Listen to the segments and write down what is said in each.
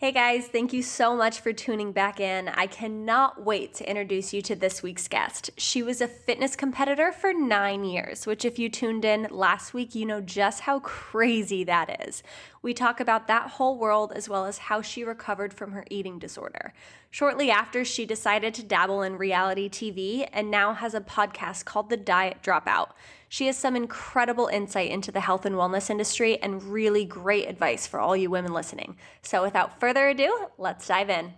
Hey guys, thank you so much for tuning back in. I cannot wait to introduce you to this week's guest. She was a fitness competitor for 9 years, which if you tuned in last week, you know just how crazy that is. We talk about that whole world as well as how she recovered from her eating disorder. Shortly after, she decided to dabble in reality TV and now has a podcast called The Diet Dropout. She has some incredible insight into the health and wellness industry and really great advice for all you women listening. So without further ado, let's dive in.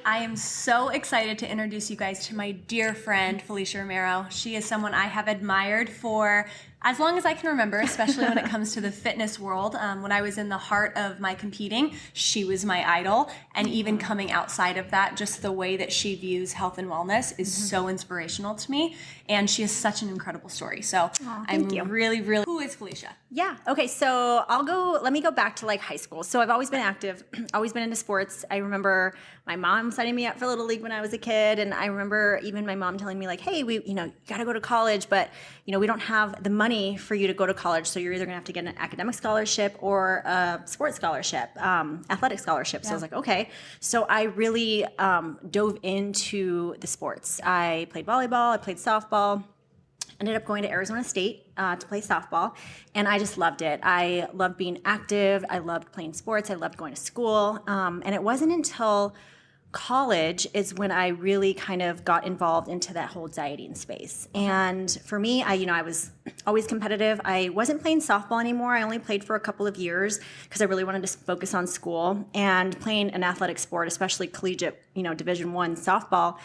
I am so excited to introduce you guys to my dear friend, Felicia Romero. She is someone I have admired for as long as I can remember, especially when it comes to the fitness world. When I was in the heart of my competing, she was my idol. And even coming outside of that, just the way that she views health and wellness is so inspirational to me. And she has such an incredible story. So really, who is Felicia? Yeah. Okay. So let me go back to like high school. So I've always been active, always been into sports. I remember my mom signing me up for Little League when I was a kid. And I remember even my mom telling me like, hey, you got to go to college, but we don't have the money for you to go to college. So you're either going to have to get an academic scholarship or a sports scholarship, athletic scholarship. So I was like, okay. So I really dove into the sports. I played volleyball. I played softball. Ended up going to Arizona State to play softball, and I just loved it. I loved being active. I loved playing sports. I loved going to school. And it wasn't until college is when I really kind of got involved into that whole dieting space. And for me, I was always competitive. I wasn't playing softball anymore. I only played for a couple of years because I really wanted to focus on school, and playing an athletic sport, especially collegiate, Division I softball,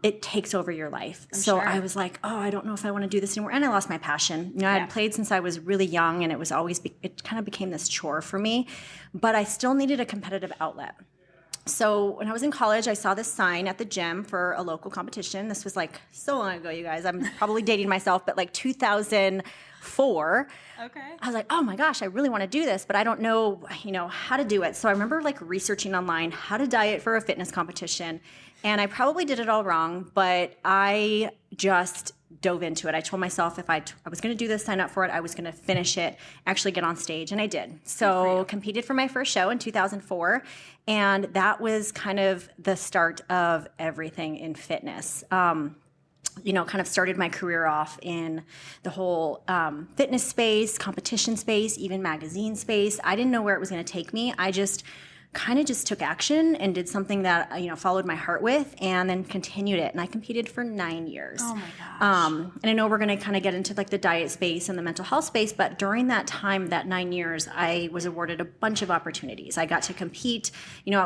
it takes over your life. So I was like, oh, I don't know if I want to do this anymore. And I lost my passion. I had played since I was really young, and it kind of became this chore for me, but I still needed a competitive outlet. So when I was in college, I saw this sign at the gym for a local competition. This was like so long ago, you guys. I'm probably dating myself, but like 2004. Okay. I was like, oh my gosh, I really want to do this, but I don't know, how to do it. So I remember like researching online how to diet for a fitness competition. And I probably did it all wrong, but I just dove into it. I told myself if I was going to do this, sign up for it, I was going to finish it, actually get on stage, and I did. So competed for my first show in 2004, and that was kind of the start of everything in fitness. Kind of started my career off in the whole fitness space, competition space, even magazine space. I didn't know where it was going to take me. I just took action and did something that, followed my heart with, and then continued it. And I competed for 9 years. Oh my gosh. And I know we're going to kind of get into like the diet space and the mental health space, but during that time, that 9 years, I was awarded a bunch of opportunities. I got to compete,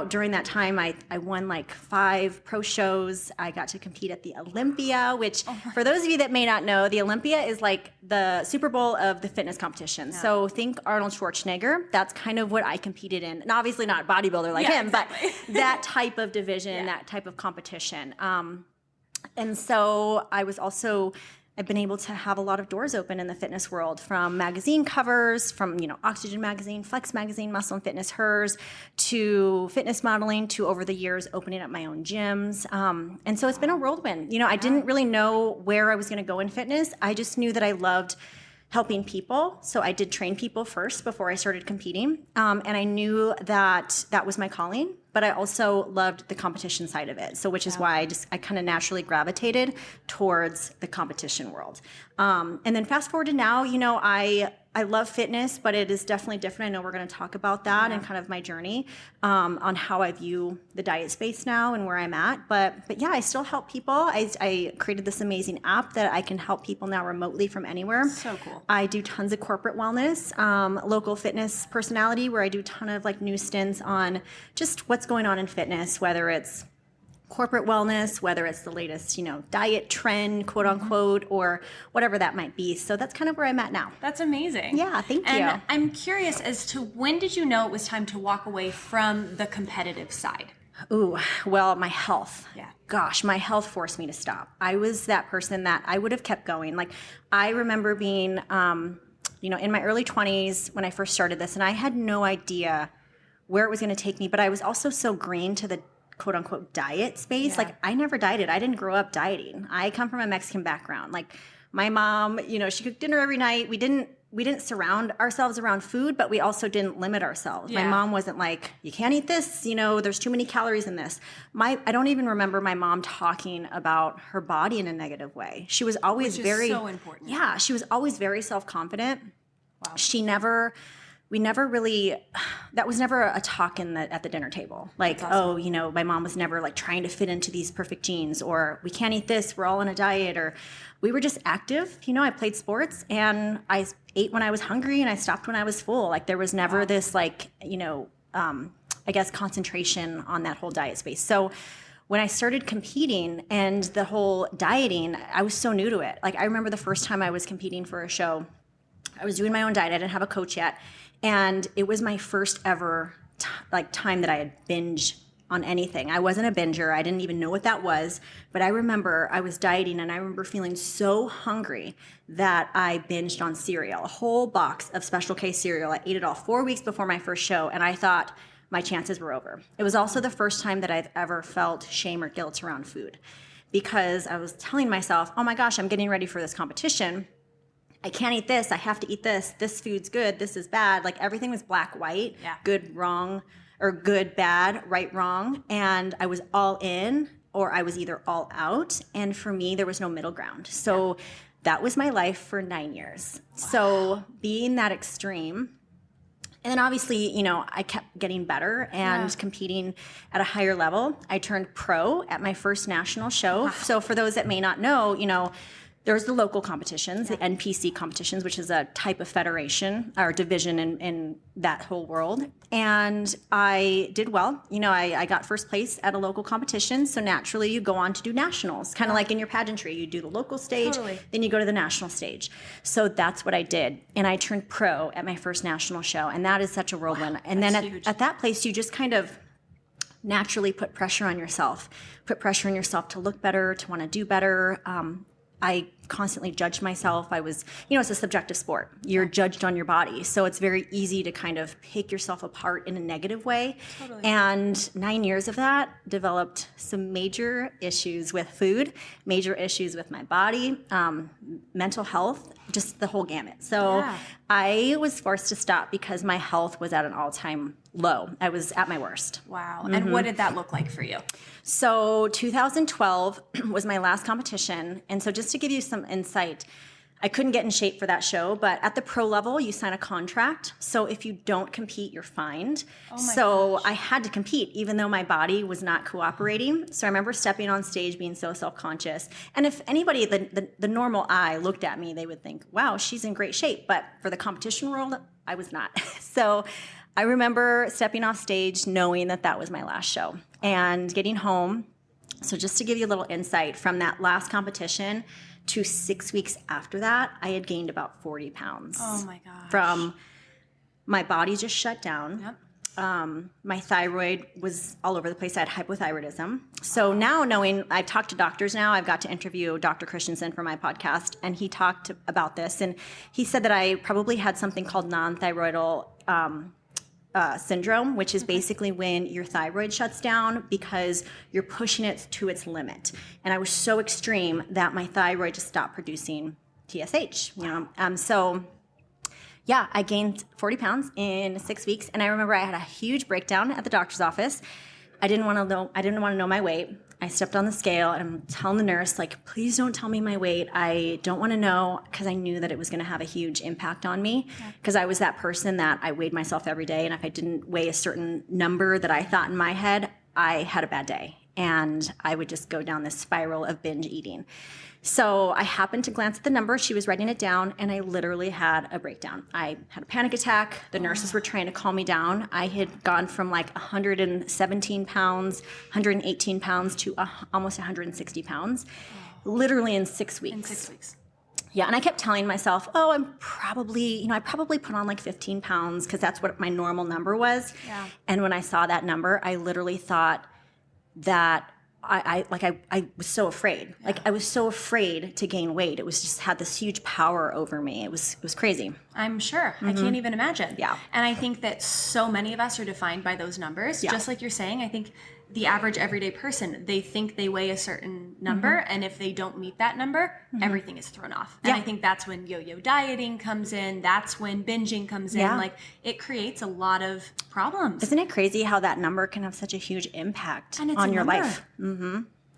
during that time, I won like 5 pro shows. I got to compete at the Olympia, which for those of you that may not know, the Olympia is like the Super Bowl of the fitness competition. Yeah. So think Arnold Schwarzenegger. That's kind of what I competed in. And obviously not bodybuilder like him, exactly. But that type of division, that type of competition. And so I've been able to have a lot of doors open in the fitness world, from magazine covers, from, Oxygen magazine, Flex magazine, Muscle and Fitness, Hers, to fitness modeling, to over the years opening up my own gyms. And so it's been a whirlwind. I didn't really know where I was going to go in fitness. I just knew that I loved helping people. So I did train people first before I started competing. And I knew that that was my calling, but I also loved the competition side of it. So which is why I kind of naturally gravitated towards the competition world. And then fast forward to now, I love fitness, but it is definitely different. I know we're going to talk about that and kind of my journey on how I view the diet space now and where I'm at. But yeah, I still help people. I created this amazing app that I can help people now remotely from anywhere. So cool. I do tons of corporate wellness, local fitness personality, where I do a ton of like news stints on just what's going on in fitness, whether it's corporate wellness, whether it's the latest, diet trend, quote unquote, or whatever that might be. So that's kind of where I'm at now. That's amazing. Yeah, thank you. And I'm curious as to when did you know it was time to walk away from the competitive side? Ooh, well, my health. Yeah. Gosh, my health forced me to stop. I was that person that I would have kept going. Like, I remember being, in my early 20s when I first started this, and I had no idea where it was going to take me, but I was also so green to the quote unquote diet space. Yeah. Like, I never dieted. I didn't grow up dieting. I come from a Mexican background. Like, My mom, she cooked dinner every night. We didn't surround ourselves around food, but we also didn't limit ourselves. Yeah. My mom wasn't like, you can't eat this, there's too many calories in this. I don't even remember my mom talking about her body in a negative way. She was always Which is so important. Yeah, she was always very self-confident. Wow. That was never a talk at the dinner table. Like, awesome. My mom was never like trying to fit into these perfect jeans, or we can't eat this, we're all on a diet, or we were just active. I played sports and I ate when I was hungry and I stopped when I was full. Like there was never this like, I guess concentration on that whole diet space. So when I started competing and the whole dieting, I was so new to it. Like I remember the first time I was competing for a show, I was doing my own diet. I didn't have a coach yet. And it was my first ever time that I had binged on anything. I wasn't a binger. I didn't even know what that was. But I remember I was dieting and I remember feeling so hungry that I binged on cereal, a whole box of Special K cereal. I ate it all 4 weeks before my first show. And I thought my chances were over. It was also the first time that I've ever felt shame or guilt around food, because I was telling myself, oh my gosh, I'm getting ready for this competition. I can't eat this. I have to eat this. This food's good. This is bad. Like everything was black, white, good, wrong, or good, bad, right, wrong. And I was all in or I was either all out. And for me, there was no middle ground. So that was my life for 9 years. Wow. So being that extreme, and then obviously, I kept getting better and competing at a higher level. I turned pro at my first national show. Wow. So for those that may not know, there's the local competitions, the NPC competitions, which is a type of federation or division in that whole world. And I did well. I got first place at a local competition. So naturally you go on to do nationals, kind of like in your pageantry. You do the local stage, then you go to the national stage. So that's what I did. And I turned pro at my first national show. And that is such a whirlwind. And then at that place, you just kind of naturally put pressure on yourself to look better, to want to do better. I constantly judged myself. I was, it's a subjective sport. You're judged on your body. So it's very easy to kind of pick yourself apart in a negative way. Totally. And 9 years of that developed some major issues with food, major issues with my body, mental health, just the whole gamut. So I was forced to stop because my health was at an all-time low. I was at my worst. Wow. Mm-hmm. And what did that look like for you? So 2012 was my last competition. And so just to give you some insight, I couldn't get in shape for that show, but at the pro level, you sign a contract. So if you don't compete, you're fined. Oh my gosh. I had to compete, even though my body was not cooperating. So I remember stepping on stage, being so self-conscious. And if anybody, the normal eye looked at me, they would think, wow, she's in great shape. But for the competition world, I was not. So I remember stepping off stage knowing that was my last show and getting home. So just to give you a little insight, from that last competition to 6 weeks after that, I had gained about 40 pounds. Oh my gosh. From my body just shut down. Yep. My thyroid was all over the place. I had hypothyroidism. So now knowing, I've talked to doctors now, I've got to interview Dr. Christensen for my podcast, and he talked about this. And he said that I probably had something called non-thyroidal syndrome, which is basically when your thyroid shuts down because you're pushing it to its limit. And I was so extreme that my thyroid just stopped producing TSH. I gained 40 pounds in 6 weeks. And I remember I had a huge breakdown at the doctor's office. I didn't want to know my weight. I stepped on the scale and I'm telling the nurse, like, please don't tell me my weight. I don't want to know, because I knew that it was going to have a huge impact on me, because I was that person that I weighed myself every day. And if I didn't weigh a certain number that I thought in my head, I had a bad day. And I would just go down this spiral of binge eating. So I happened to glance at the number. She was writing it down, and I literally had a breakdown. I had a panic attack. The nurses were trying to calm me down. I had gone from like 117 pounds, 118 pounds to almost 160 pounds, literally in 6 weeks. In 6 weeks. Yeah, and I kept telling myself, I probably put on like 15 pounds because that's what my normal number was. Yeah. And when I saw that number, I literally thought that I was so afraid. Yeah. Like I was so afraid to gain weight. It was just had this huge power over me. It was crazy. I'm sure. Mm-hmm. I can't even imagine. Yeah. And I think that so many of us are defined by those numbers. Yeah. Just like you're saying, I think the average everyday person, they think they weigh a certain number, and if they don't meet that number, everything is thrown off. And I think that's when yo-yo dieting comes in. That's when binging comes in. Like, it creates a lot of problems. Isn't it crazy how that number can have such a huge impact And it's on a your number. life?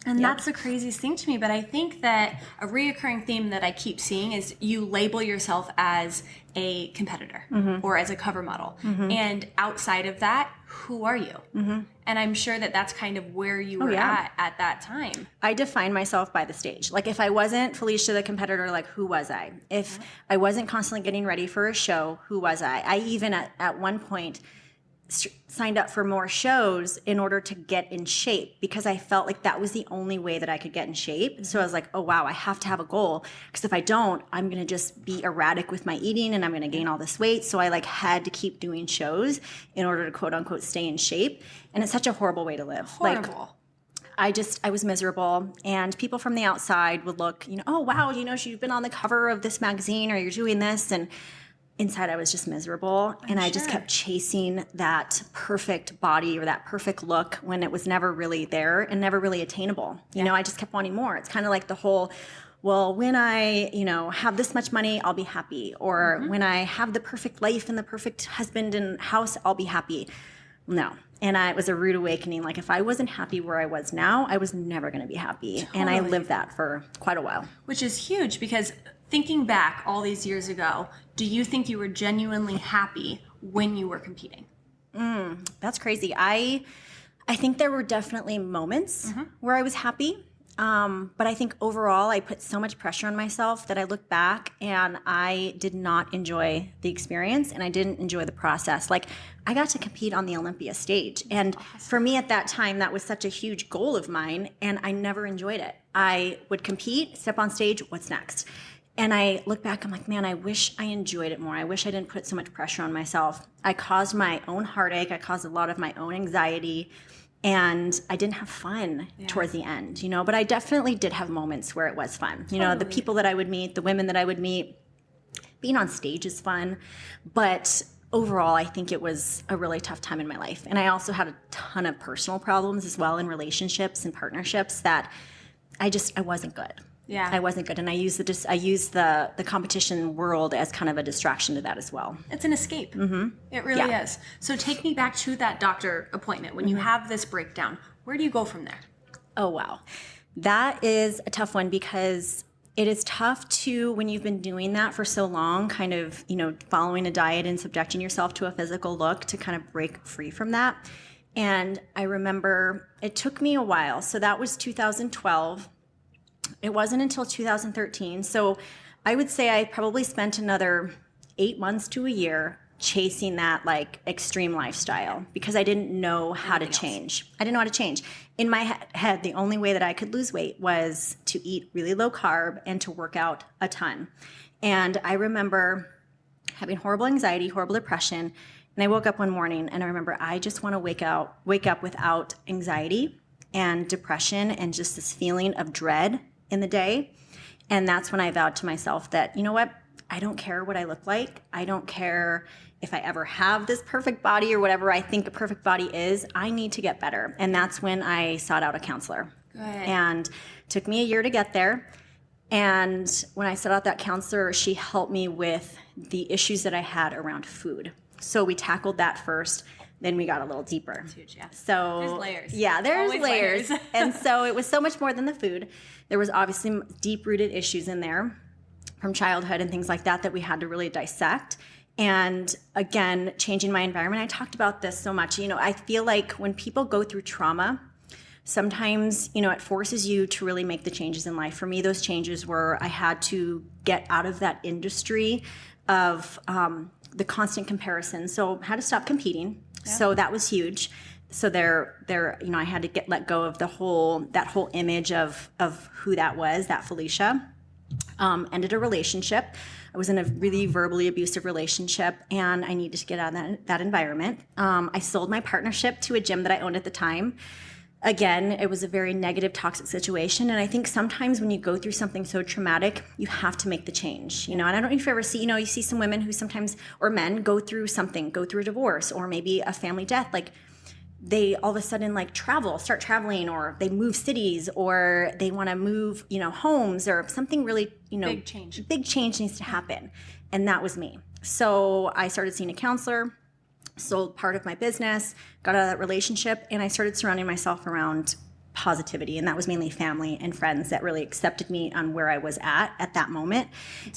And that's the craziest thing to me. But I think that a reoccurring theme that I keep seeing is you label yourself as a competitor or as a cover model. And outside of that, who are you? And I'm sure that that's kind of where you were at that time. I define myself by the stage. Like, if I wasn't Felicia the competitor, like, who was I? If I wasn't constantly getting ready for a show, who was I? I even at one point signed up for more shows in order to get in shape, because I felt like that was the only way that I could get in shape. So I was like, oh wow, I have to have a goal, because if I don't, I'm going to just be erratic with my eating and I'm going to gain all this weight. So I like had to keep doing shows in order to quote unquote stay in shape. And it's such a horrible way to live. Horrible. Like, I was miserable, and people from the outside would look, oh wow, you've been on the cover of this magazine, or you're doing this, and inside I was just miserable. And I just kept chasing that perfect body or that perfect look when it was never really there and never really attainable. I just kept wanting more. It's kind of like the whole, well, when I, have this much money, I'll be happy. Or when I have the perfect life and the perfect husband and house, I'll be happy. No. And it was a rude awakening. Like, if I wasn't happy where I was now, I was never going to be happy. Totally. And I lived that for quite a while. Which is huge, because thinking back all these years ago, do you think you were genuinely happy when you were competing? That's crazy. I think there were definitely moments where I was happy. But I think overall I put so much pressure on myself that I look back and I did not enjoy the experience, and I didn't enjoy the process. Like, I got to compete on the Olympia stage. And for me at that time, that was such a huge goal of mine, and I never enjoyed it. I would compete, step on stage, what's next? And I look back, I'm like, man, I wish I enjoyed it more. I wish I didn't put so much pressure on myself. I caused my own heartache. I caused a lot of my own anxiety. And I didn't have fun towards the end, but I definitely did have moments where it was fun. The people that I would meet, the women that I would meet, being on stage is fun. But overall, I think it was a really tough time in my life. And I also had a ton of personal problems as well in relationships and partnerships that I wasn't good. Yeah, I wasn't good, and I used the competition world as kind of a distraction to that as well. It's an escape. It really is. So take me back to that doctor appointment when you have this breakdown. Where do you go from there? Oh wow, that is a tough one, because it is tough to, when you've been doing that for so long, kind of following a diet and subjecting yourself to a physical look, to kind of break free from that. And I remember it took me a while. So that was 2012. It wasn't until 2013. So I would say I probably spent another 8 months to a year chasing that like extreme lifestyle, because I didn't know how to change. I didn't know how to change. In my head, the only way that I could lose weight was to eat really low carb and to work out a ton. And I remember having horrible anxiety, horrible depression. And I woke up one morning and I remember I just want to wake up without anxiety and depression and just this feeling of dread in the day. And that's when I vowed to myself that, you know what, I don't care what I look like. I don't care if I ever have this perfect body or whatever I think a perfect body is. I need to get better. And that's when I sought out a counselor. Good. And it took me a year to get there. And when I sought out that counselor, she helped me with the issues that I had around food. So we tackled that first. Then we got a little deeper. That's huge, yeah. So there's layers. Yeah, there's Always layers. layers. And so it was so much more than the food. There was obviously deep-rooted issues in there from childhood and things like that we had to really dissect. And again, changing my environment. I talked about this so much. I feel like when people go through trauma, sometimes, it forces you to really make the changes in life. For me, those changes were I had to get out of that industry of the constant comparison. So I had to stop competing. Yeah. So that was huge. So I had to let go of that whole image of who that was, that Felicia. Ended a relationship. I was in a really verbally abusive relationship, and I needed to get out of that environment. I sold my partnership to a gym that I owned at the time. Again, it was a very negative, toxic situation. And I think sometimes when you go through something so traumatic, you have to make the change, And I don't know if you ever see, you see some women who sometimes, or men, go through a divorce or maybe a family death. Like, they all of a sudden like start traveling, or they move cities, or they want to move, homes, or something really, Big change. Big change needs to happen. And that was me. So I started seeing a counselor, sold part of my business, got out of that relationship, and I started surrounding myself around positivity. And that was mainly family and friends that really accepted me on where I was at that moment.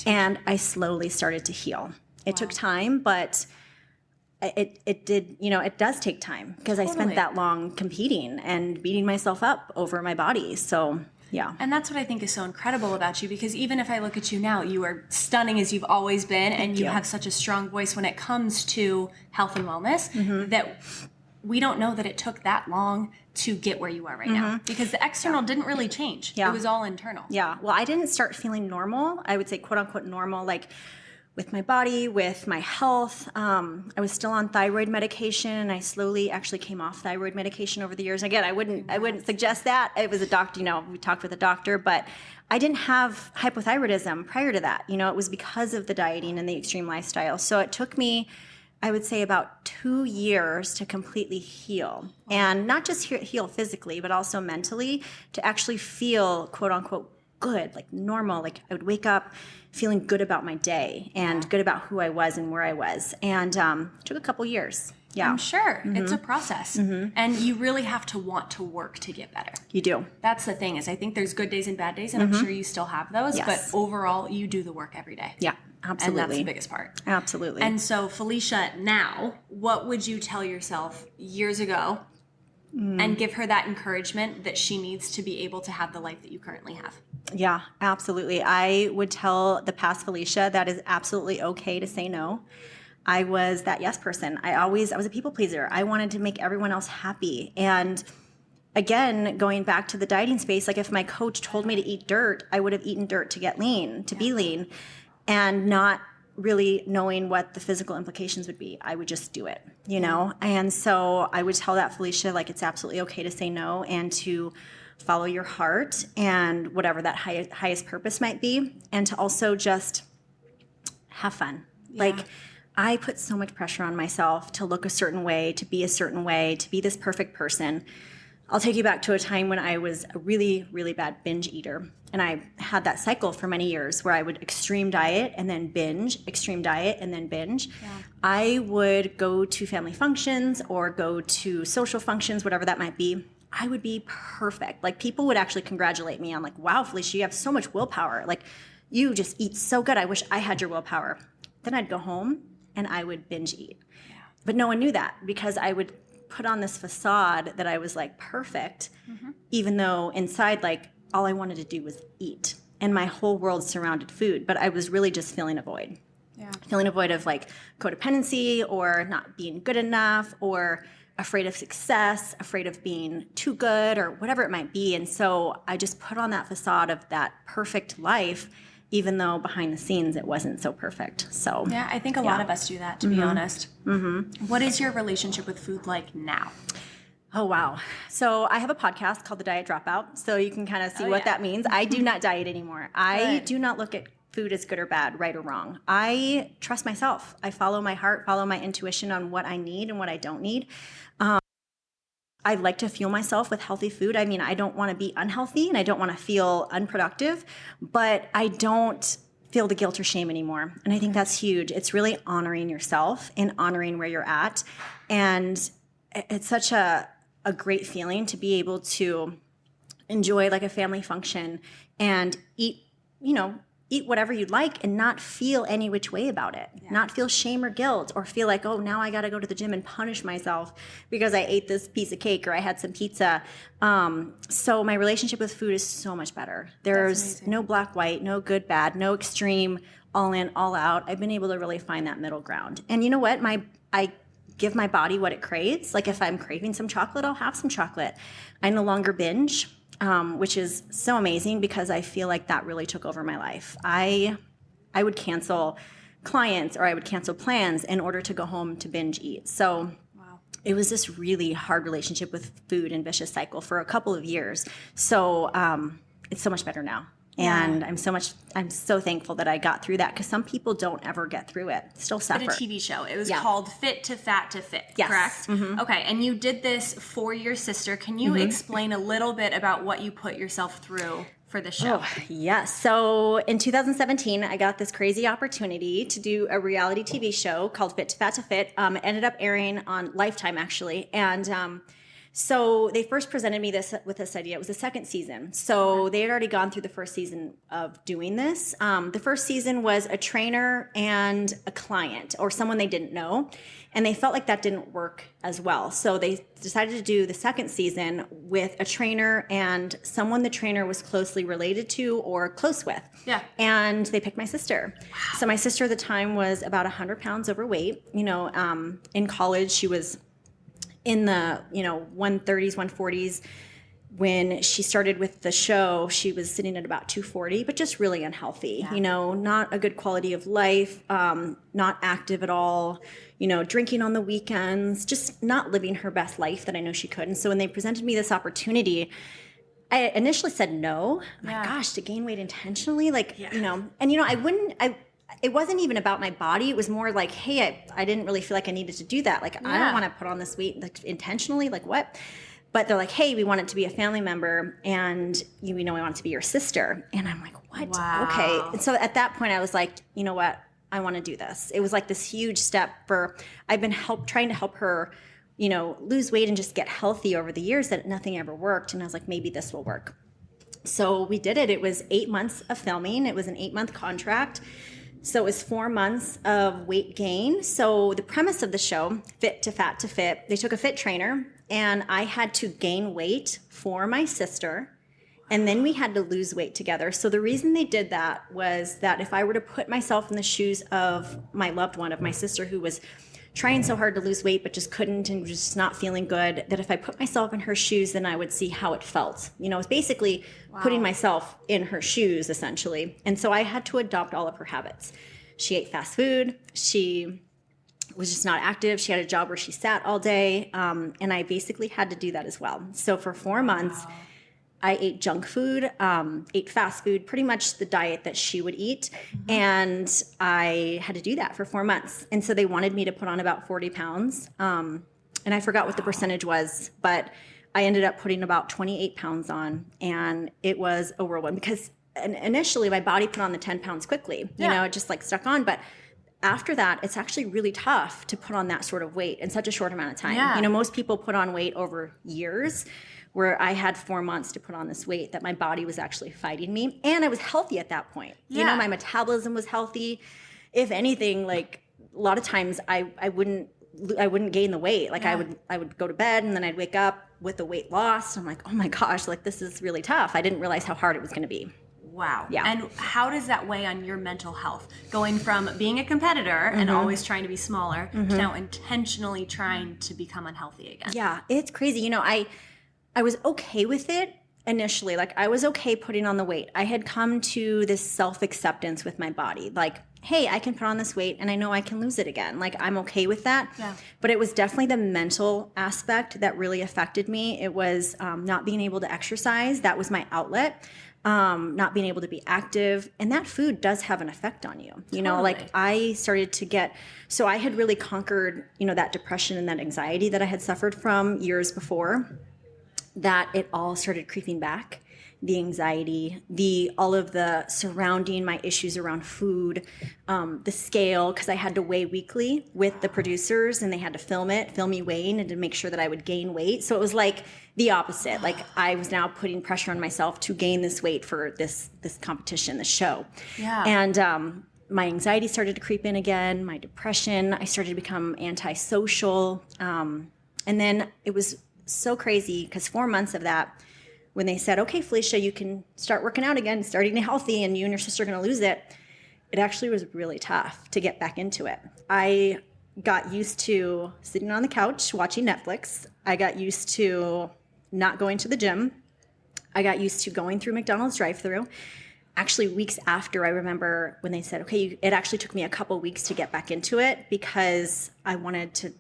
And I slowly started to heal. It took time, but it did, it does take time, because I spent that long competing and beating myself up over my body. So yeah. And that's what I think is so incredible about you, because even if I look at you now, you are stunning as you've always been, and you have such a strong voice when it comes to health and wellness, that we don't know that it took that long to get where you are right now, because the external didn't really change. It was all internal. Yeah. Well, I didn't start feeling normal. I would say, quote unquote, normal, like with my body, with my health. I was still on thyroid medication. I slowly actually came off thyroid medication over the years. Again, I wouldn't suggest that. It was a doctor, we talked with a doctor, but I didn't have hypothyroidism prior to that. It was because of the dieting and the extreme lifestyle. So it took me, I would say, about 2 years to completely heal. And not just heal physically, but also mentally, to actually feel, quote unquote, good, like normal. Like I would wake up feeling good about my day and good about who I was and where I was. And it took a couple years. Yeah. I'm sure. It's a process. And you really have to want to work to get better. You do. That's the thing, is I think there's good days and bad days, and I'm sure you still have those. Yes. But overall, you do the work every day. Yeah, absolutely. And that's the biggest part. Absolutely. And so, Felicia, now, what would you tell yourself years ago and give her that encouragement that she needs to be able to have the life that you currently have? Yeah, absolutely. I would tell the past Felicia that is absolutely okay to say no. I was that yes person. I was a people pleaser. I wanted to make everyone else happy. And again, going back to the dieting space, like if my coach told me to eat dirt, I would have eaten dirt to get lean, to be lean, and not really knowing what the physical implications would be. I would just do it, And so I would tell that Felicia, like, it's absolutely okay to say no and to follow your heart and whatever that highest purpose might be, and to also just have fun. Yeah. Like, I put so much pressure on myself to look a certain way, to be a certain way, to be this perfect person. I'll take you back to a time when I was a really, really bad binge eater. And I had that cycle for many years where I would extreme diet and then binge, extreme diet and then binge. Yeah. I would go to family functions or go to social functions, whatever that might be. I would be perfect. Like, people would actually congratulate me on, like, wow, Felicia, you have so much willpower. Like, you just eat so good. I wish I had your willpower. Then I'd go home and I would binge eat. Yeah. But no one knew that, because I would put on this facade that I was like perfect, even though inside, like, all I wanted to do was eat. And my whole world surrounded food, but I was really just filling a void. Yeah. Filling a void of like codependency, or not being good enough, or afraid of success, afraid of being too good, or whatever it might be. And so I just put on that facade of that perfect life, even though behind the scenes it wasn't so perfect. So yeah, I think a lot of us do that, to be honest. What is your relationship with food like now? Oh, wow. So I have a podcast called The Diet Dropout, so you can kind of see what that means. I do not diet anymore. I do not look at food as good or bad, right or wrong. I trust myself. I follow my heart, follow my intuition on what I need and what I don't need. I like to fuel myself with healthy food. I mean, I don't want to be unhealthy and I don't want to feel unproductive, but I don't feel the guilt or shame anymore. And I think that's huge. It's really honoring yourself and honoring where you're at. And it's such a great feeling to be able to enjoy like a family function and eat whatever you'd like and not feel any which way about it. Yeah. Not feel shame or guilt, or feel like, oh, now I got to go to the gym and punish myself because I ate this piece of cake or I had some pizza. So my relationship with food is so much better. There's no black, white, no good, bad, no extreme, all in, all out. I've been able to really find that middle ground. And you know what? I give my body what it craves. Like, if I'm craving some chocolate, I'll have some chocolate. I no longer binge. Which is so amazing, because I feel like that really took over my life. I would cancel clients, or I would cancel plans in order to go home to binge eat. So it was this really hard relationship with food and vicious cycle for a couple of years. So it's so much better now. And I'm so thankful that I got through that, because some people don't ever get through it, still suffer. Did a TV show. It was called Fit to Fat to Fit, Yes. correct? Mm-hmm. Okay, and you did this for your sister. Can you explain a little bit about what you put yourself through for the show? Oh, yes. So in 2017, I got this crazy opportunity to do a reality TV show called Fit to Fat to Fit. It ended up airing on Lifetime, actually. And so they first presented me with this idea. It was the second season. So they had already gone through the first season of doing this. The first season was a trainer and a client, or someone they didn't know. And they felt like that didn't work as well. So they decided to do the second season with a trainer and someone the trainer was closely related to or close with. Yeah. And they picked my sister. Wow. So my sister at the time was about 100 pounds overweight. In college, she was in the 130s, 140s. When she started with the show, she was sitting at about 240, but just really unhealthy. Not a good quality of life, not active at all, drinking on the weekends, just not living her best life that I know she could. And so when they presented me this opportunity, I initially said no. My gosh, to gain weight intentionally, it wasn't even about my body. It was more like, hey, I didn't really feel like I needed to do that. Like, I don't want to put on this weight intentionally. Like, what? But they're like, hey, we want it to be a family member, and we want it to be your sister. And I'm like, what? Wow. Okay. And so at that point, I was like, you know what? I want to do this. It was like this huge step I've been trying to help her, lose weight and just get healthy over the years, that nothing ever worked. And I was like, maybe this will work. So we did it. It was 8 months of filming. It was an 8-month contract. So it was 4 months of weight gain. So the premise of the show, Fit to Fat to Fit, they took a fit trainer, and I had to gain weight for my sister, and then we had to lose weight together. So the reason they did that was that if I were to put myself in the shoes of my loved one, of my sister, who was trying so hard to lose weight but just couldn't and just not feeling good, that if I put myself in her shoes, then I would see how it felt. It was basically putting myself in her shoes, essentially. And so I had to adopt all of her habits. She ate fast food. She was just not active. She had a job where she sat all day. And I basically had to do that as well. So for 4 months, I ate junk food, ate fast food, pretty much the diet that she would eat. Mm-hmm. And I had to do that for 4 months. And so they wanted me to put on about 40 pounds. And I forgot what the percentage was, but I ended up putting about 28 pounds on. And it was a whirlwind, because initially my body put on the 10 pounds quickly. It just stuck on. But after that, it's actually really tough to put on that sort of weight in such a short amount of time. Yeah. Most people put on weight over years, where I had 4 months to put on this weight that my body was actually fighting me. And I was healthy at that point. Yeah. My metabolism was healthy. If anything, a lot of times I wouldn't gain the weight. I would go to bed, and then I'd wake up with the weight loss. I'm like, oh my gosh, this is really tough. I didn't realize how hard it was going to be. Wow. Yeah. And how does that weigh on your mental health? Going from being a competitor and always trying to be smaller to now intentionally trying to become unhealthy again. Yeah, it's crazy. I was okay with it initially. I was okay putting on the weight. I had come to this self-acceptance with my body. Hey, I can put on this weight and I know I can lose it again. I'm okay with that. Yeah. But it was definitely the mental aspect that really affected me. It was not being able to exercise. That was my outlet. Not being able to be active. And that food does have an effect on you. Totally. I started to so I had really conquered, that depression and that anxiety that I had suffered from years before, that it all started creeping back. The anxiety, all of the surrounding my issues around food, the scale, because I had to weigh weekly with the producers, and they had to film me weighing, and to make sure that I would gain weight. So it was the opposite. I was now putting pressure on myself to gain this weight for this competition, this show. Yeah. And my anxiety started to creep in again, my depression. I started to become antisocial. And then it was so crazy, because 4 months of that, when they said, okay, Felicia, you can start working out again, start eating healthy, and you and your sister are going to lose it, it actually was really tough to get back into it. I got used to sitting on the couch watching Netflix. I got used to not going to the gym. I got used to going through McDonald's drive-thru. Actually, weeks after, I remember when they said, okay, it actually took me a couple weeks to get back into it, because I wanted to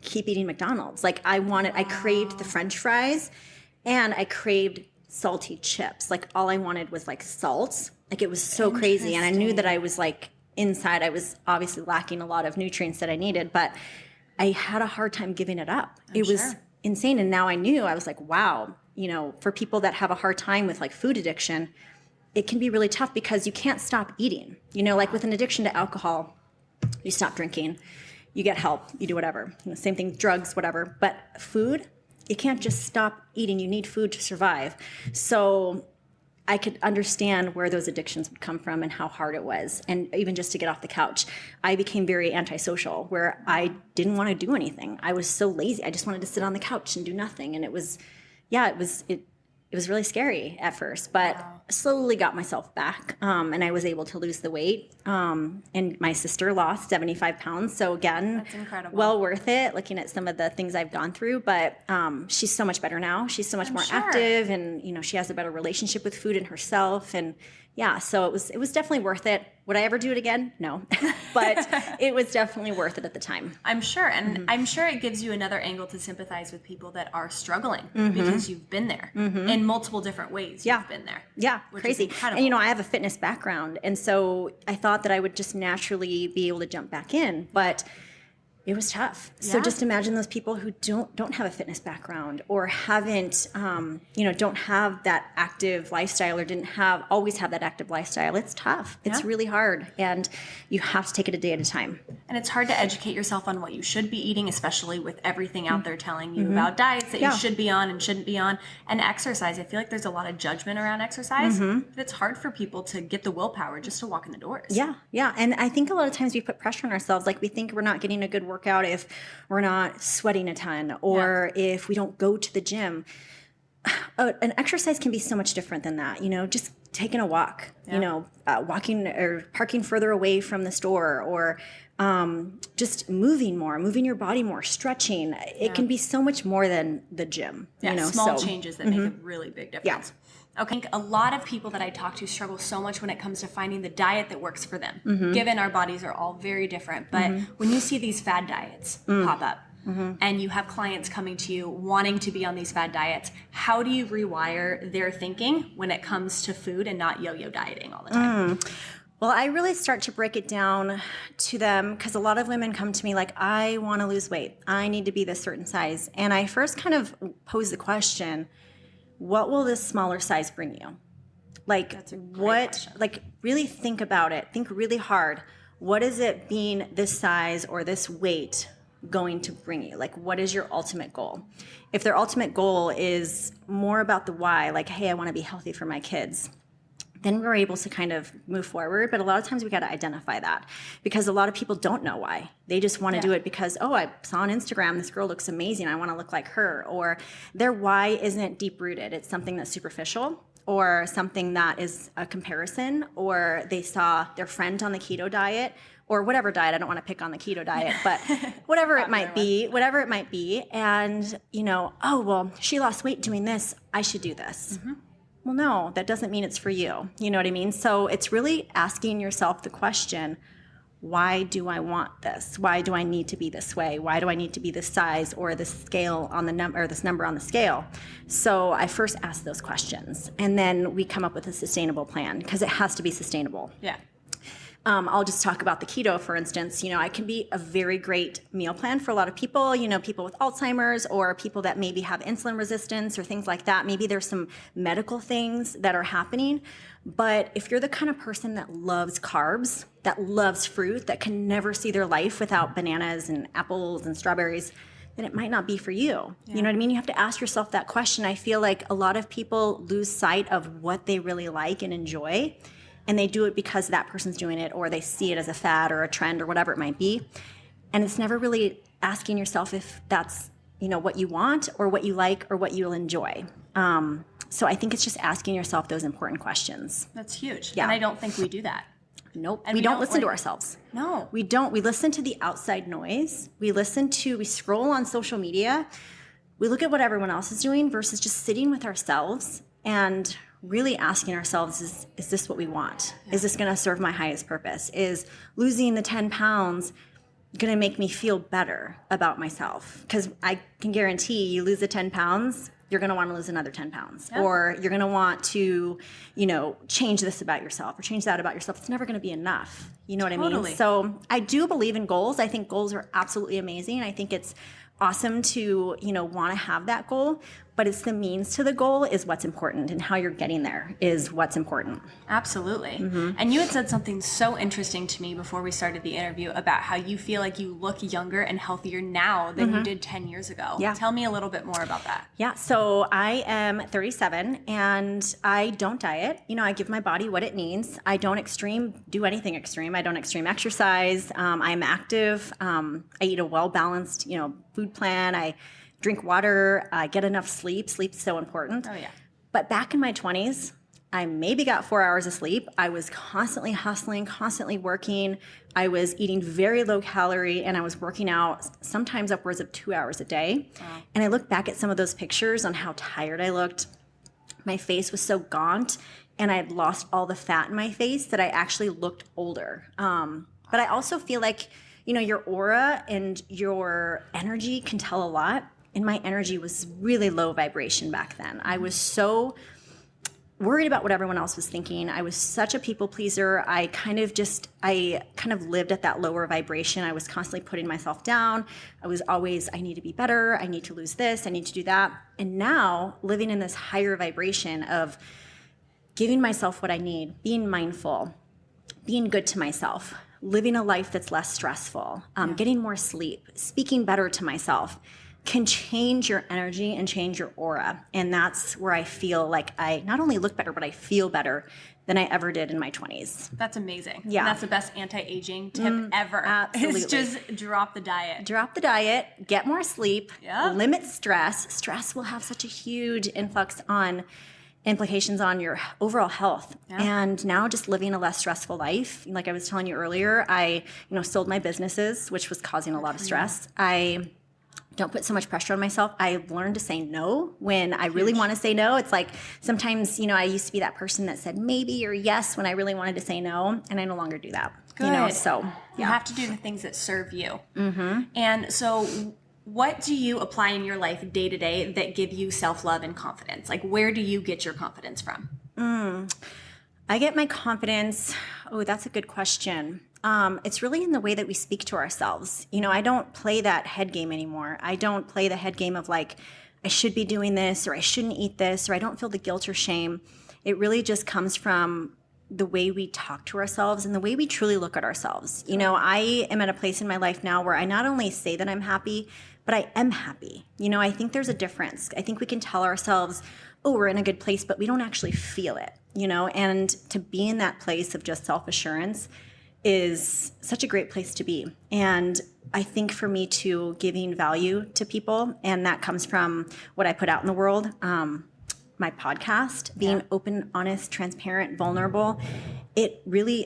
keep eating McDonald's. I craved the French fries. And I craved salty chips. Like all I wanted was like salt. Like it was so crazy. And I knew that I was like inside, I was obviously lacking a lot of nutrients that I needed, but I had a hard time giving it up. It was insane. And now I knew, I was like, wow, you know, for people that have a hard time with like food addiction, it can be really tough because you can't stop eating. You know, like with an addiction to alcohol, you stop drinking, you get help, you do whatever. You know, same thing, drugs, whatever. But food, you can't just stop eating. You need food to survive. So I could understand where those addictions would come from and how hard it was. And even just to get off the couch, I became very antisocial where I didn't want to do anything. I was so lazy. I just wanted to sit on the couch and do nothing. And it was really scary at first, but slowly got myself back. And I was able to lose the weight. And my sister lost 75 pounds. So again, that's incredible. Well worth it looking at some of the things I've gone through, but she's so much better now. She's so much more active, and, you know, she has a better relationship with food and herself. And yeah, so it was definitely worth it. Would I ever do it again? No, but it was definitely worth it at the time. I'm sure. And I'm sure it gives you another angle to sympathize with people that are struggling because you've been there in multiple different ways. You've been there. Yeah. Crazy. And, you know, I have a fitness background. And so I thought that I would just naturally be able to jump back in, but it was tough. So just imagine those people who don't have a fitness background or haven't, don't have that active lifestyle or didn't always have that active lifestyle. It's tough. It's really hard, and you have to take it a day at a time. And it's hard to educate yourself on what you should be eating, especially with everything out there telling you about diets that you should be on and shouldn't be on. And exercise, I feel like there's a lot of judgment around exercise, but it's hard for people to get the willpower just to walk in the doors. Yeah. And I think a lot of times we put pressure on ourselves. Like we think we're not getting a good workout if we're not sweating a ton or if we don't go to the gym. An exercise can be so much different than that. You know, just taking a walk, walking or parking further away from the store, or just moving your body more, stretching. It can be so much more than the gym. Small changes that make a really big difference. I think a lot of people that I talk to struggle so much when it comes to finding the diet that works for them, given our bodies are all very different. But when you see these fad diets pop up and you have clients coming to you wanting to be on these fad diets, how do you rewire their thinking when it comes to food and not yo-yo dieting all the time? Well, I really start to break it down to them because a lot of women come to me like, I want to lose weight. I need to be this certain size. And I first kind of pose the question, what will this smaller size bring you? Like question. Like really think about it. Think really hard. What is it being this size or this weight going to bring you? Like, what is your ultimate goal? If their ultimate goal is more about the why, like, hey, I want to be healthy for my kids, then we're able to kind of move forward. But a lot of times we got to identify that because a lot of people don't know why. They just want to do it because, I saw on Instagram, this girl looks amazing. I want to look like her. Or their why isn't deep rooted. It's something that's superficial or something that is a comparison, or they saw their friend on the keto diet or whatever diet. I don't want to pick on the keto diet, but whatever it might be. And, she lost weight doing this. I should do this. Well, no, that doesn't mean it's for you. You know what I mean? So it's really asking yourself the question, why do I want this? Why do I need to be this way? Why do I need to be this size or this scale on the number or this number on the scale? So I first ask those questions, and then we come up with a sustainable plan because it has to be sustainable. Yeah. I'll just talk about the keto, for instance. I can be a very great meal plan for a lot of people, people with Alzheimer's or people that maybe have insulin resistance or things like that. Maybe there's some medical things that are happening. But if you're the kind of person that loves carbs, that loves fruit, that can never see their life without bananas and apples and strawberries, then it might not be for you. Yeah. You know what I mean? You have to ask yourself that question. I feel like a lot of people lose sight of what they really like and enjoy. And they do it because that person's doing it, or they see it as a fad or a trend or whatever it might be. And it's never really asking yourself if that's, what you want or what you like or what you'll enjoy. So I think it's just asking yourself those important questions. That's huge. Yeah. And I don't think we do that. Nope. And we don't listen to ourselves. No. We don't. We listen to the outside noise. We scroll on social media. We look at what everyone else is doing versus just sitting with ourselves and really asking ourselves, is this what we want? Yeah. Is this going to serve my highest purpose? Is losing the 10 pounds going to make me feel better about myself? Because I can guarantee you lose the 10 pounds, you're going to want to lose another 10 pounds, or you're going to want to, change this about yourself or change that about yourself. It's never going to be enough. You know what I mean? So I do believe in goals. I think goals are absolutely amazing. I think it's awesome to, want to have that goal, but it's the means to the goal is what's important, and how you're getting there is what's important. Absolutely. And you had said something so interesting to me before we started the interview about how you feel like you look younger and healthier now than you did 10 years ago. Yeah. Tell me a little bit more about that. Yeah. So I am 37 and I don't diet. I give my body what it needs. I don't do anything extreme. I don't extreme exercise. I'm active. I eat a well-balanced, food plan. I drink water, get enough sleep. Sleep's so important. Oh, yeah. But back in my 20s, I maybe got 4 hours of sleep. I was constantly hustling, constantly working. I was eating very low calorie, and I was working out sometimes upwards of 2 hours a day. Wow. And I look back at some of those pictures on how tired I looked. My face was so gaunt, and I had lost all the fat in my face that I actually looked older. But I also feel like, your aura and your energy can tell a lot. And my energy was really low vibration back then. I was so worried about what everyone else was thinking. I was such a people pleaser. I kind of lived at that lower vibration. I was constantly putting myself down. I was always, I need to be better. I need to lose this. I need to do that. And now living in this higher vibration of giving myself what I need, being mindful, being good to myself, living a life that's less stressful, getting more sleep, speaking better to myself, can change your energy and change your aura. And that's where I feel like I not only look better, but I feel better than I ever did in my 20s. That's amazing. Yeah. And that's the best anti-aging tip ever. Absolutely. It's just drop the diet. Drop the diet, get more sleep, Yeah. limit stress. Stress will have such a huge implications on your overall health. Yeah. And now just living a less stressful life. Like I was telling you earlier, I, sold my businesses, which was causing a lot of stress. I don't put so much pressure on myself. I learned to say no when I really want to say no. It's like sometimes, I used to be that person that said maybe or yes when I really wanted to say no, and I no longer do that. Good. So you have to do the things that serve you. And so what do you apply in your life day to day that give you self-love and confidence? Like, where do you get your confidence from? I get my confidence. Oh, that's a good question. It's really in the way that we speak to ourselves. I don't play that head game anymore. I don't play the head game of like, I should be doing this, or I shouldn't eat this, or I don't feel the guilt or shame. It really just comes from the way we talk to ourselves and the way we truly look at ourselves. I am at a place in my life now where I not only say that I'm happy, but I am happy. I think there's a difference. I think we can tell ourselves, oh, we're in a good place, but we don't actually feel it, and to be in that place of just self-assurance is such a great place to be. And I think for me too, giving value to people, and that comes from what I put out in the world, my podcast, being open, honest, transparent, vulnerable, it really,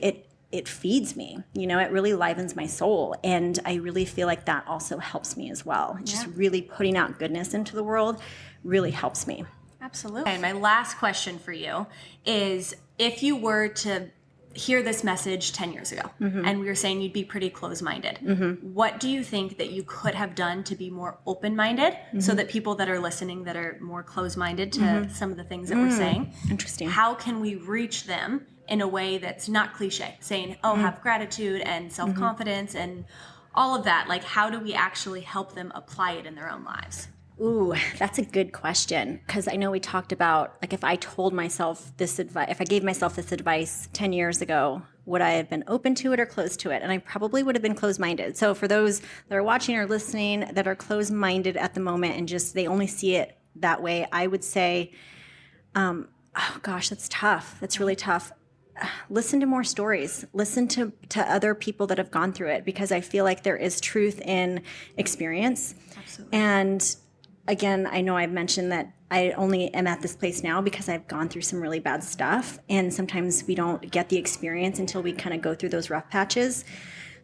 it feeds me, it really livens my soul. And I really feel like that also helps me as well. Just really putting out goodness into the world really helps me. Absolutely. And my last question for you is, if you were to hear this message 10 years ago, and we were saying you'd be pretty close-minded, what do you think that you could have done to be more open-minded so that people that are listening that are more close-minded to some of the things that we're saying, interesting, how can we reach them in a way that's not cliche, saying, oh, have gratitude and self-confidence and all of that? Like, how do we actually help them apply it in their own lives? Ooh, that's a good question. Because I know we talked about, like, if I told myself this advice, if I gave myself this advice 10 years ago, would I have been open to it or closed to it? And I probably would have been closed-minded. So for those that are watching or listening that are closed-minded at the moment and just they only see it that way, I would say, oh gosh, that's tough. That's really tough. Listen to more stories. Listen to other people that have gone through it, because I feel like there is truth in experience. Absolutely. And again, I know I've mentioned that I only am at this place now because I've gone through some really bad stuff. And sometimes we don't get the experience until we kind of go through those rough patches.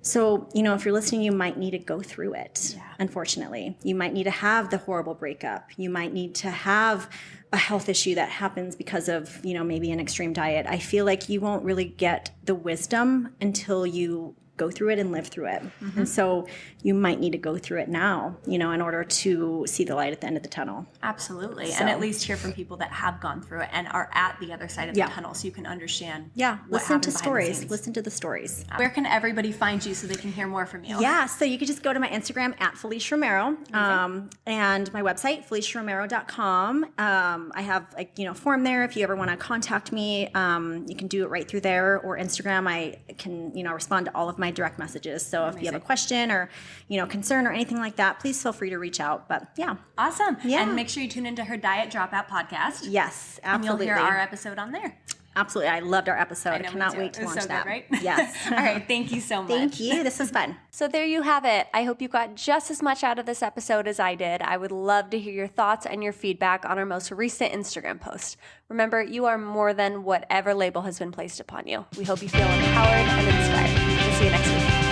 So, if you're listening, you might need to go through it, unfortunately. You might need to have the horrible breakup. You might need to have a health issue that happens because of, maybe an extreme diet. I feel like you won't really get the wisdom until you go through it and live through it. And so you might need to go through it now, in order to see the light at the end of the tunnel. Absolutely. And at least hear from people that have gone through it and are at the other side of the tunnel, so you can understand what listen to happened behind the stories. scenes. Listen to the stories. Where can everybody find you so they can hear more from you? Yeah, so you could just go to my Instagram at Felicia Romero, and my website, FeliciaRomero.com. I have a form there if you ever want to contact me. You can do it right through there, or Instagram. I can respond to all of my direct messages. So if you have a question or concern or anything like that, please feel free to reach out. But yeah, awesome. Yeah, and make sure you tune into her Diet Dropout podcast. Yes, absolutely. And you'll hear our episode on there. Absolutely. I loved our episode. I cannot wait to launch that. Good, right? Yes. All right. Thank you so much. Thank you. This was fun. So there you have it. I hope you got just as much out of this episode as I did. I would love to hear your thoughts and your feedback on our most recent Instagram post. Remember, you are more than whatever label has been placed upon you. We hope you feel empowered and inspired. We'll see you next week.